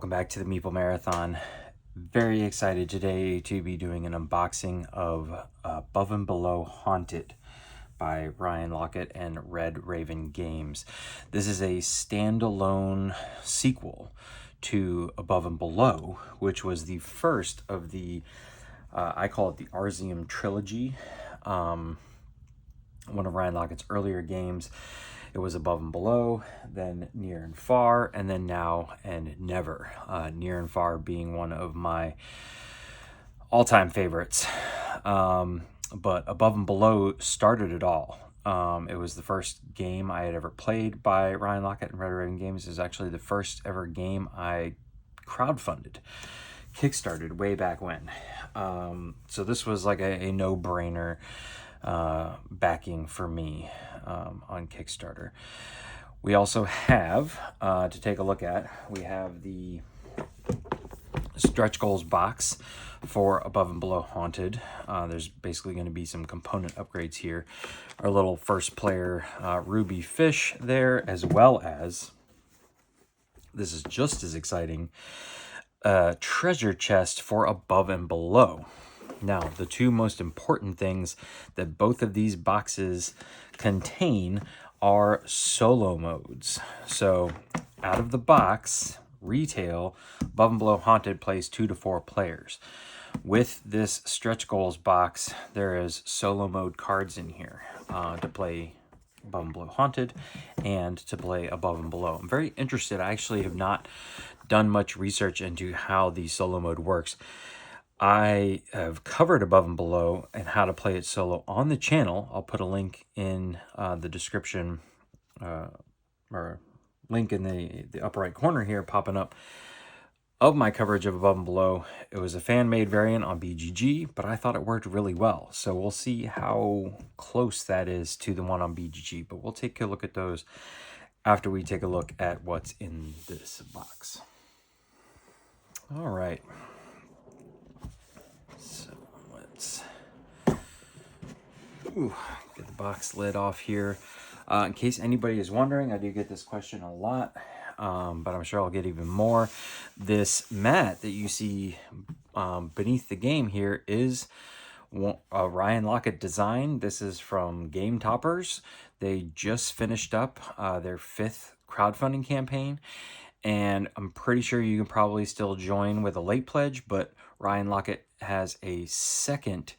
Welcome back to the Meeple Marathon. Very excited today to be doing an unboxing of Above and Below Haunted by Ryan Laukat and Red Raven Games. This is a standalone sequel to Above and Below, which was the first of the, I call it the Arzium trilogy, one of Ryan Laukat's earlier games. It was Above and Below, then Near and Far, and then Now and Never. Near and Far being one of my all-time favorites. But Above and Below started it all. It was the first game I had ever played by Ryan Laukat and Red Raven Games. It was actually the first ever game I crowdfunded, kickstarted way back when. So this was like a no-brainer backing for me on Kickstarter. We also have, to take a look at, we have the stretch goals box for Above and Below Haunted. There's basically going to be some component upgrades here. Our little first player ruby fish there, as well as, this is just as exciting, treasure chest for Above and Below. Now, the two most important things that both of these boxes contain are solo modes. So, out of the box, retail, Above and Below Haunted plays 2 to 4 players. With this stretch goals box, there is solo mode cards in here to play Above and Below Haunted and to play Above and Below. I'm very interested. I actually have not done much research into how the solo mode works. I have covered Above and Below and how to play it solo on the channel. I'll put a link in the description, or link in the upper right corner here popping up, of my coverage of Above and Below. It was a fan-made variant on BGG, but I thought it worked really well. So we'll see how close that is to the one on BGG, but we'll take a look at those after we take a look at what's in this box. All right. So let's get the box lid off here. In case anybody is wondering, I do get this question a lot, but I'm sure I'll get even more. This mat that you see beneath the game here is a Ryan Laukat design. This is from Game Toppers. They just finished up their 5th crowdfunding campaign, and I'm pretty sure you can probably still join with a late pledge, but Ryan Laukat has a second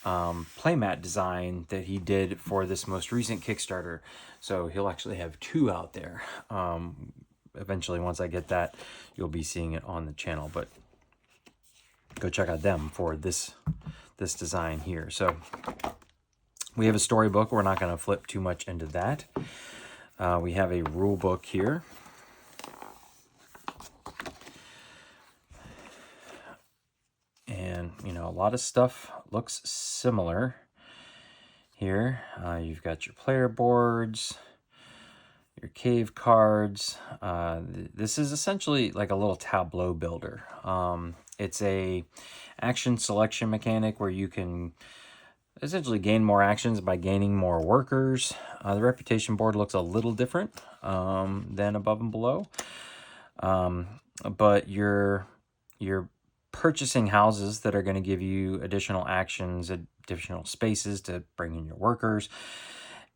playmat design that he did for this most recent Kickstarter. So he'll actually have 2 out there. Eventually, once I get that, you'll be seeing it on the channel, but go check out them for this design here. So we have a storybook. We're not going to flip too much into that. We have a rule book here. And, you know, a lot of stuff looks similar here. You've got your player boards, your cave cards. This is essentially like a little tableau builder. It's a action selection mechanic where you can essentially gain more actions by gaining more workers. The reputation board looks a little different than Above and Below. But you're purchasing houses that are going to give you additional actions, additional spaces to bring in your workers.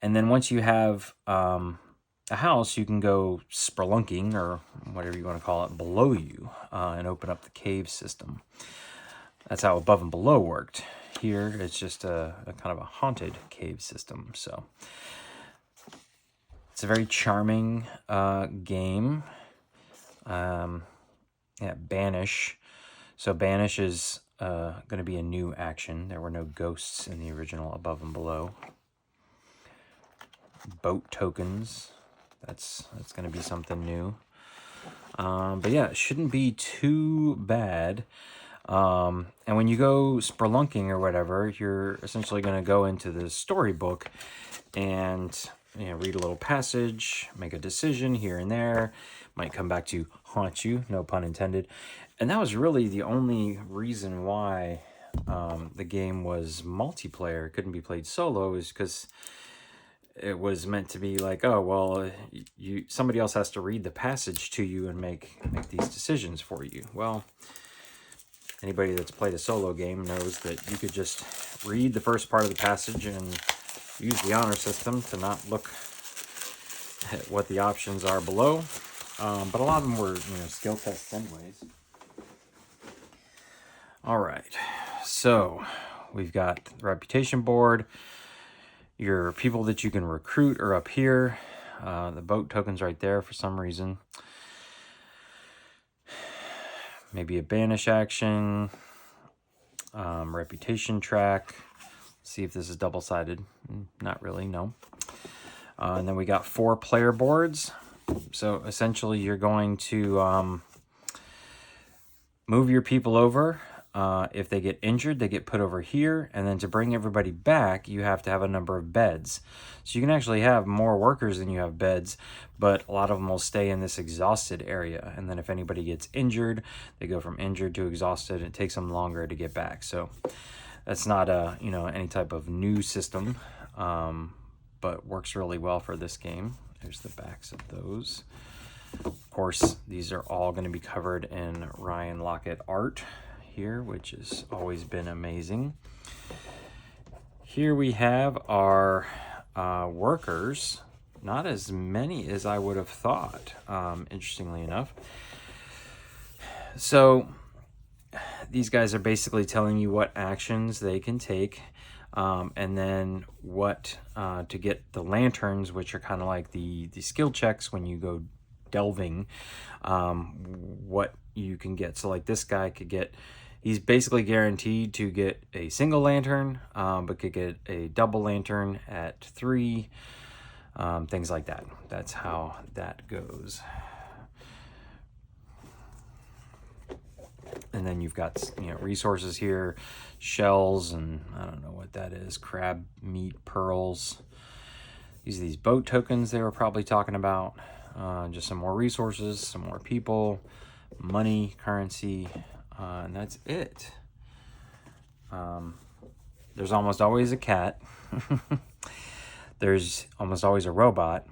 And then once you have a house, you can go spelunking, or whatever you want to call it, below you and open up the cave system. That's how Above and Below worked. Here, it's just a kind of a haunted cave system. So it's a very charming game. Yeah, Banish. So Banish is going to be a new action. There were no ghosts in the original Above and Below. Boat tokens. That's going to be something new. But yeah, it shouldn't be too bad. And when you go spelunking or whatever, you're essentially going to go into the storybook and, you know, read a little passage, make a decision here and there. Might come back to haunt you, no pun intended. And that was really the only reason why the game was multiplayer. It couldn't be played solo, is because it was meant to be like, oh, well, somebody else has to read the passage to you and make these decisions for you. Well, anybody that's played a solo game knows that you could just read the first part of the passage and use the honor system to not look at what the options are below. But a lot of them were, skill tests anyways. All right, so we've got the reputation board. Your people that you can recruit are up here. The boat token's right there for some reason. Maybe a banish action. Reputation track. See if this is double-sided. Not really, no. And then we got 4 player boards. So essentially you're going to move your people over. If they get injured, they get put over here. And then to bring everybody back, you have to have a number of beds. So you can actually have more workers than you have beds, but a lot of them will stay in this exhausted area. And then if anybody gets injured, they go from injured to exhausted, and it takes them longer to get back. So that's not any type of new system, but works really well for this game. There's the backs of those. Of course, these are all going to be covered in Ryan Laukat art here, which has always been amazing. Here we have our workers. Not as many as I would have thought, interestingly enough. So these guys are basically telling you what actions they can take, and then what to get the lanterns, which are kind of like the skill checks when you go delving, what you can get. So like this guy could get, he's basically guaranteed to get a single lantern, but could get a double lantern at 3, things like that. That's how that goes. And then you've got resources here, shells, and I don't know what that is, crab meat, pearls. These are these boat tokens they were probably talking about. Just some more resources, some more people, money, currency, and that's it. There's almost always a cat. There's almost always a robot,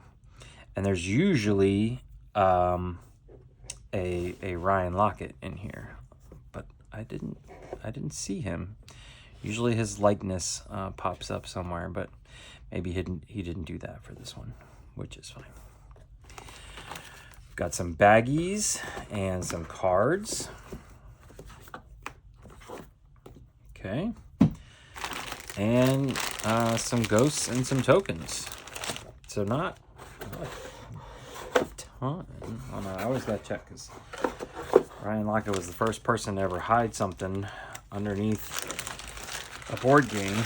and there's usually a Ryan Laukat in here, but I didn't see him. Usually his likeness pops up somewhere, but maybe he didn't do that for this one, which is fine. Got some baggies and some cards. Okay. And some ghosts and some tokens. So not a ton. Oh no, I always gotta check because Ryan Laukat was the first person to ever hide something underneath a board game.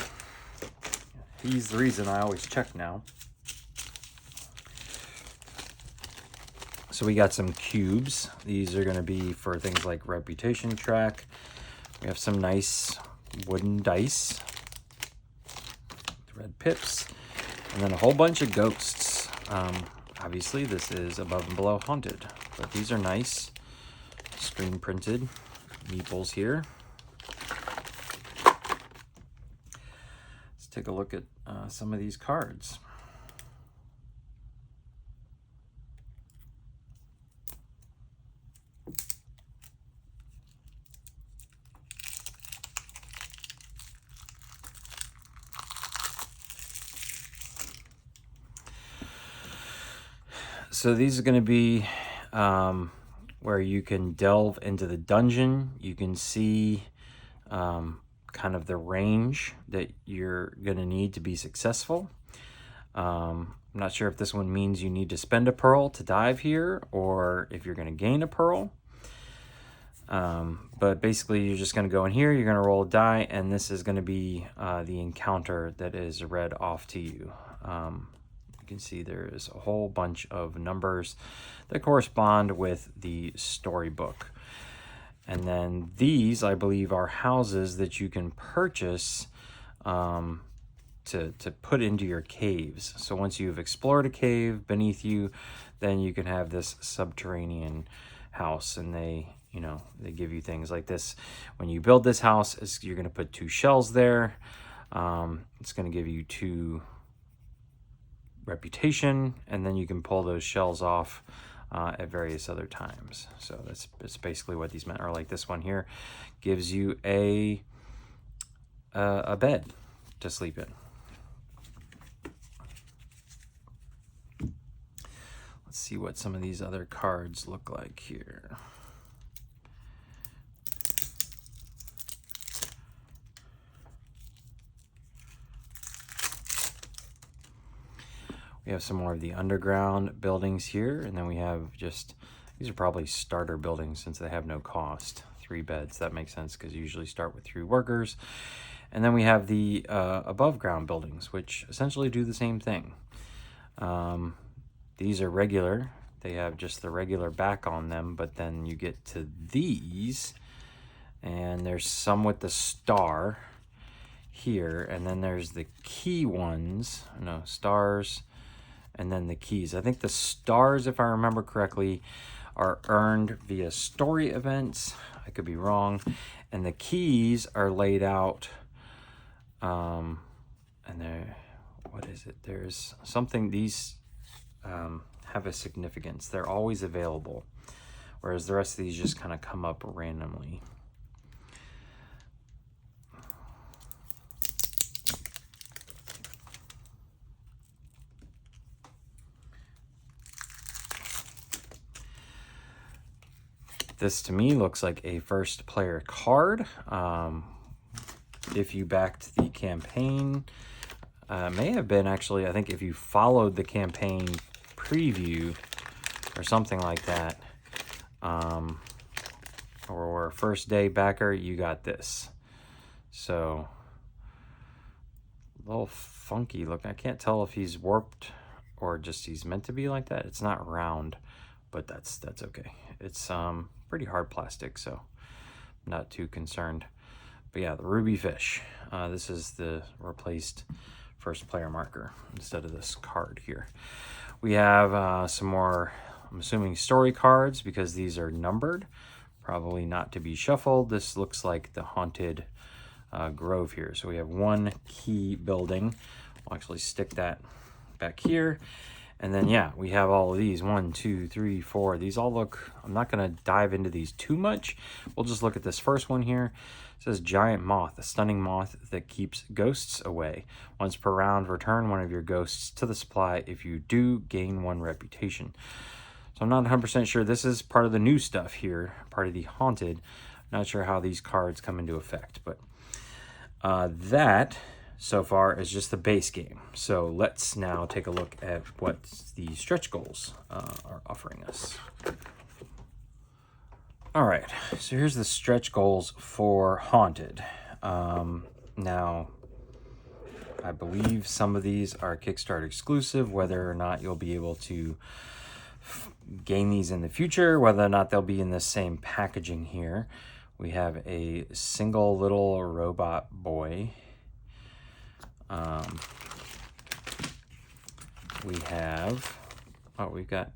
He's the reason I always check now. So we got some cubes. These are going to be for things like reputation track. We have some nice wooden dice, red pips, and then a whole bunch of ghosts. Obviously, this is Above and Below Haunted, but these are nice, screen printed meeples here. Let's take a look at some of these cards. So these are going to be where you can delve into the dungeon. You can see kind of the range that you're going to need to be successful. I'm not sure if this one means you need to spend a pearl to dive here, or if you're going to gain a pearl. But basically you're just going to go in here, you're going to roll a die, and this is going to be the encounter that is read off to you. You can see there is a whole bunch of numbers that correspond with the storybook. And then these, I believe, are houses that you can purchase to put into your caves. So once you've explored a cave beneath you, then you can have this subterranean house, and they give you things like this. When you build this house, you're going to put 2 shells there. It's going to give you 2 reputation, and then you can pull those shells off at various other times. So that's basically what these meant. Or like this one here gives you a bed to sleep in. Let's see what some of these other cards look like here. We have some more of the underground buildings here, and then we have just, these are probably starter buildings since they have no cost. 3 beds, that makes sense because you usually start with 3 workers. And then we have the above ground buildings, which essentially do the same thing. These are regular, they have just the regular back on them, but then you get to these, and there's some with the star here, and then there's the key ones, no, stars, and then the keys. I think the stars, if I remember correctly, are earned via story events. I could be wrong. And the keys are laid out, and there, what is it? There's something, these have a significance. They're always available, whereas the rest of these just kind of come up randomly. This to me looks like a first player card. If you backed the campaign, may have been actually, I think if you followed the campaign preview or something like that, or a first day backer, you got this. So a little funky look. I can't tell if he's warped or just he's meant to be like that. It's not round, but that's okay. It's pretty hard plastic, so I'm not too concerned. But yeah, the ruby fish. This is the replaced first player marker instead of this card here. We have some more, I'm assuming, story cards because these are numbered, probably not to be shuffled. This looks like the haunted grove here. So we have 1 key building. I'll actually stick that back here. And then, yeah, we have all of these. 1, 2, 3, 4. These all look, I'm not going to dive into these too much. We'll just look at this first one here. It says Giant Moth, a stunning moth that keeps ghosts away. Once per round, return one of your ghosts to the supply. If you do, gain 1 reputation. So I'm not 100% sure. This is part of the new stuff here, part of the haunted. Not sure how these cards come into effect, but that so far is just the base game. So let's now take a look at what the stretch goals are offering us. All right, so here's the stretch goals for Haunted. Now, I believe some of these are Kickstarter exclusive, whether or not you'll be able to gain these in the future, whether or not they'll be in the same packaging here. We have a single little robot boy. We have, oh, we've got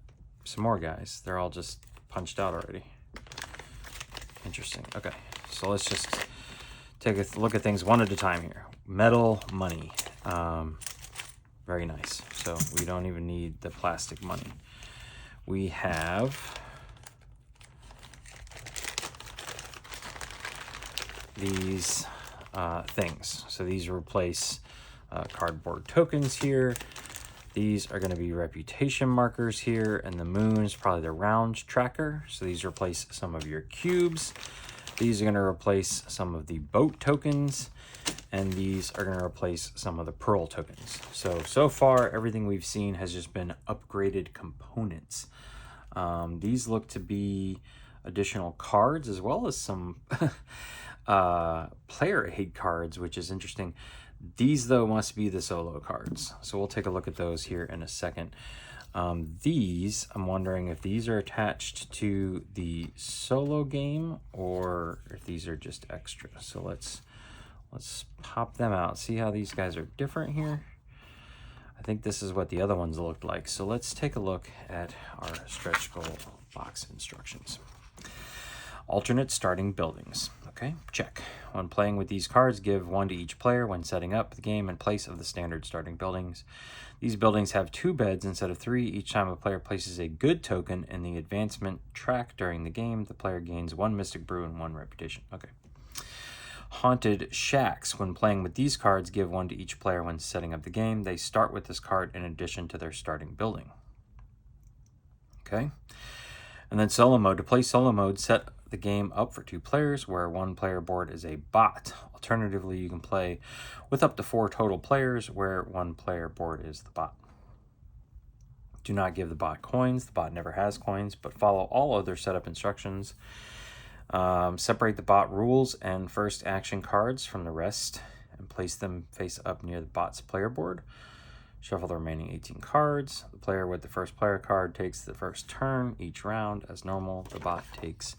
some more guys. They're all just punched out already. Interesting. Okay, so let's just take a look at things one at a time here. Metal money. Very nice. So we don't even need the plastic money. We have these things. So these replace cardboard tokens here. These are going to be reputation markers here, and the moon is probably the round tracker. So these replace some of your cubes. These are going to replace some of the boat tokens, and these are going to replace some of the pearl tokens. So far, everything we've seen has just been upgraded components. These look to be additional cards as well as some player aid cards, which is interesting. These, though, must be the solo cards. So we'll take a look at those here in a second. These, I'm wondering if these are attached to the solo game or if these are just extra. So let's pop them out. See how these guys are different here? I think this is what the other ones looked like. So let's take a look at our stretch goal box instructions. Alternate starting buildings. Okay, check. When playing with these cards, give 1 to each player when setting up the game in place of the standard starting buildings. These buildings have 2 beds instead of 3. Each time a player places a good token in the advancement track during the game, the player gains 1 Mystic Brew and 1 reputation. Okay. Haunted Shacks. When playing with these cards, give 1 to each player when setting up the game. They start with this card in addition to their starting building. Okay. And then solo mode. To play solo mode, set the game up for 2 players where 1 player board is a bot. Alternatively, you can play with up to 4 total players where 1 player board is the bot. Do not give the bot coins. The bot never has coins, but follow all other setup instructions. Separate the bot rules and first action cards from the rest and place them face up near the bot's player board. Shuffle the remaining 18 cards. The player with the first player card takes the first turn each round as normal. The bot takes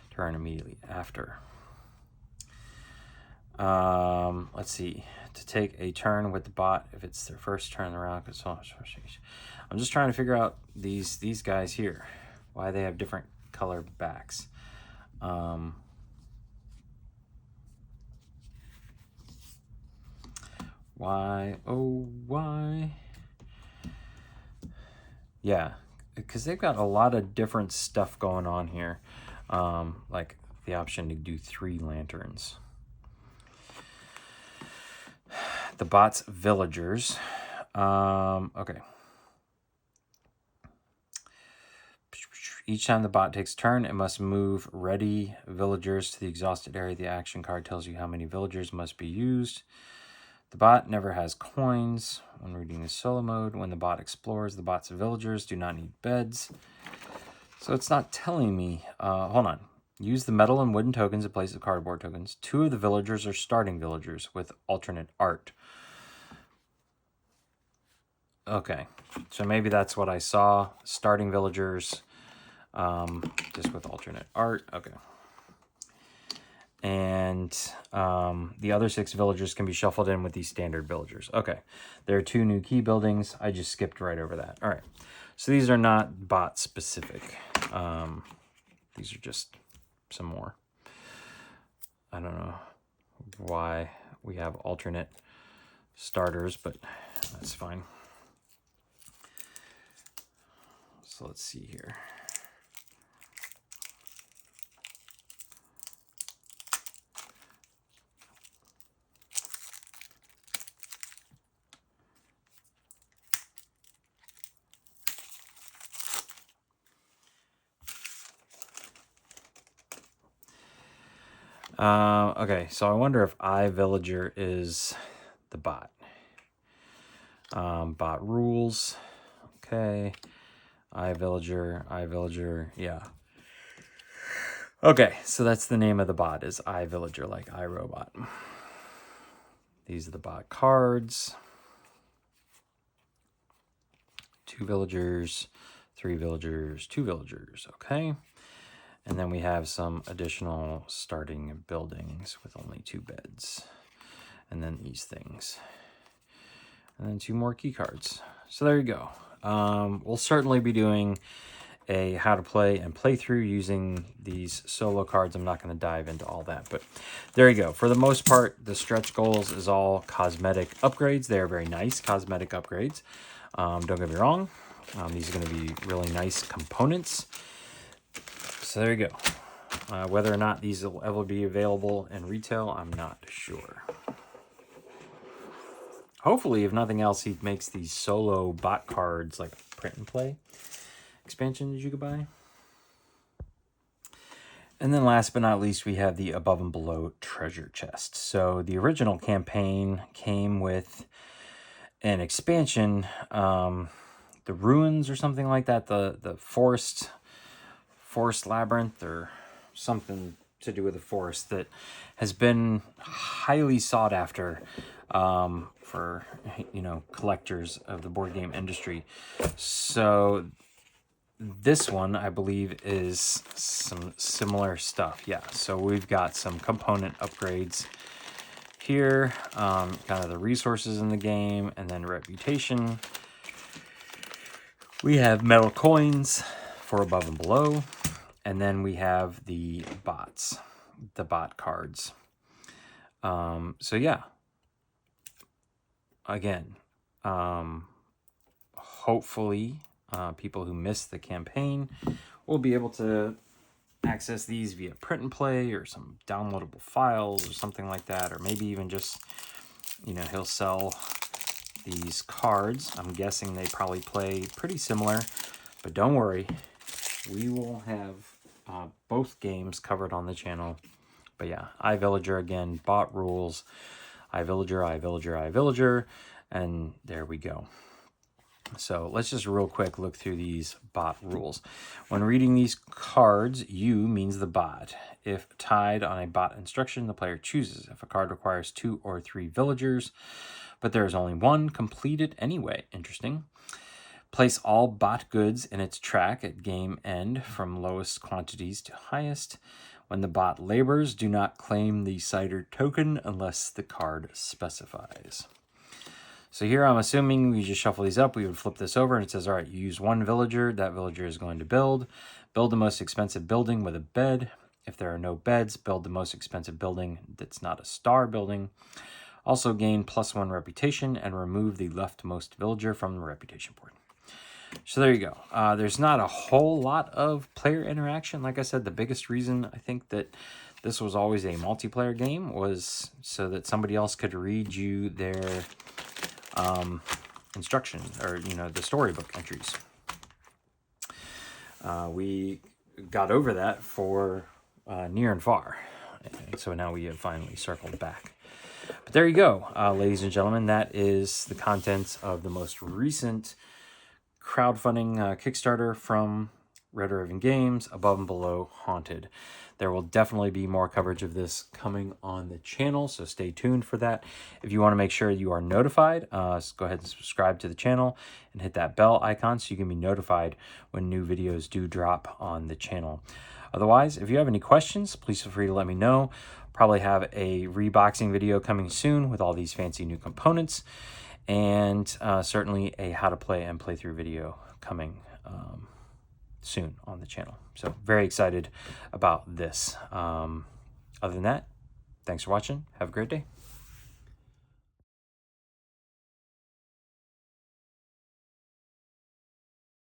turn immediately after. Let's see. To take a turn with the bot if it's their first turn in the round. I'm just trying to figure out these guys here, why they have different color backs. Why? Oh, why? Yeah, because they've got a lot of different stuff going on here. Like the option to do 3 lanterns. The bot's villagers. Okay. Each time the bot takes a turn, it must move ready villagers to the exhausted area. The action card tells you how many villagers must be used. The bot never has coins when reading the solo mode. When the bot explores, the bot's villagers do not need beds. So it's not telling me. Hold on. Use the metal and wooden tokens in place of cardboard tokens. 2 of the villagers are starting villagers with alternate art. Okay, so maybe that's what I saw. Starting villagers, just with alternate art. Okay. And the other 6 villagers can be shuffled in with these standard villagers. Okay, there are 2 new key buildings. I just skipped right over that. All right, so these are not bot specific. These are just some more. I don't know why we have alternate starters, but that's fine. So let's see here. Okay, so I wonder if iVillager is the bot. Bot rules. Okay. iVillager, yeah. Okay, so that's the name of the bot, is iVillager, like iRobot. These are the bot cards. 2 villagers, 3 villagers, 2 villagers, okay. And then we have some additional starting buildings with only 2 beds. And then these things. And then 2 more key cards. So there you go. We'll certainly be doing a how to play and playthrough using these solo cards. I'm not going to dive into all that, but there you go. For the most part, the stretch goals is all cosmetic upgrades. They are very nice cosmetic upgrades. Don't get me wrong. These are going to be really nice components. So there you go. Whether or not these will ever be available in retail, I'm not sure. Hopefully, if nothing else, he makes these solo bot cards like print and play expansion that you could buy. And then last but not least, we have the Above and Below treasure chest. So the original campaign came with an expansion, the ruins or something like that, the forest labyrinth or something to do with the forest that has been highly sought after for, you know, collectors of the board game industry. So this one, I believe, is some similar stuff. Yeah, so we've got some component upgrades here, kind of the resources in the game, and then reputation. We have metal coins for Above and Below, and then we have the bots, the bot cards. So yeah, again, hopefully people who missed the campaign will be able to access these via print and play or some downloadable files or something like that, or maybe even just, you know, he'll sell these cards. I'm guessing they probably play pretty similar, but don't worry, we will have both games covered on the channel. But yeah, iVillager again, bot rules, iVillager, iVillager, iVillager, and there we go. So let's just real quick look through these bot rules. When reading these cards, you means the bot. If tied on a bot instruction, the player chooses. If a card requires 2 or 3 villagers, but there is only one, complete it anyway. Interesting. Place all bot goods in its track at game end from lowest quantities to highest. When the bot labors, do not claim the cider token unless the card specifies. So here I'm assuming we just shuffle these up. We would flip this over and it says, all right, you use 1 villager. That villager is going to build the most expensive building with a bed. If there are no beds, build the most expensive building that's not a star building. Also gain +1 reputation and remove the leftmost villager from the reputation board. So there you go. There's not a whole lot of player interaction. Like I said, the biggest reason I think that this was always a multiplayer game was so that somebody else could read you their instruction, or, you know, the storybook entries. We got over that for near and far. And so now we have finally circled back. But there you go, ladies and gentlemen. That is the contents of the most recent crowdfunding Kickstarter from Red Raven Games, Above and Below Haunted. There will definitely be more coverage of this coming on the channel, so stay tuned for that. If you want to make sure you are notified, go ahead and subscribe to the channel and hit that bell icon so you can be notified when new videos do drop on the channel. Otherwise, if you have any questions, please feel free to let me know. Probably have a reboxing video coming soon with all these fancy new components, and certainly a how to play and playthrough video coming soon on the channel. So very excited about this. Other than that, thanks for watching. Have a great day.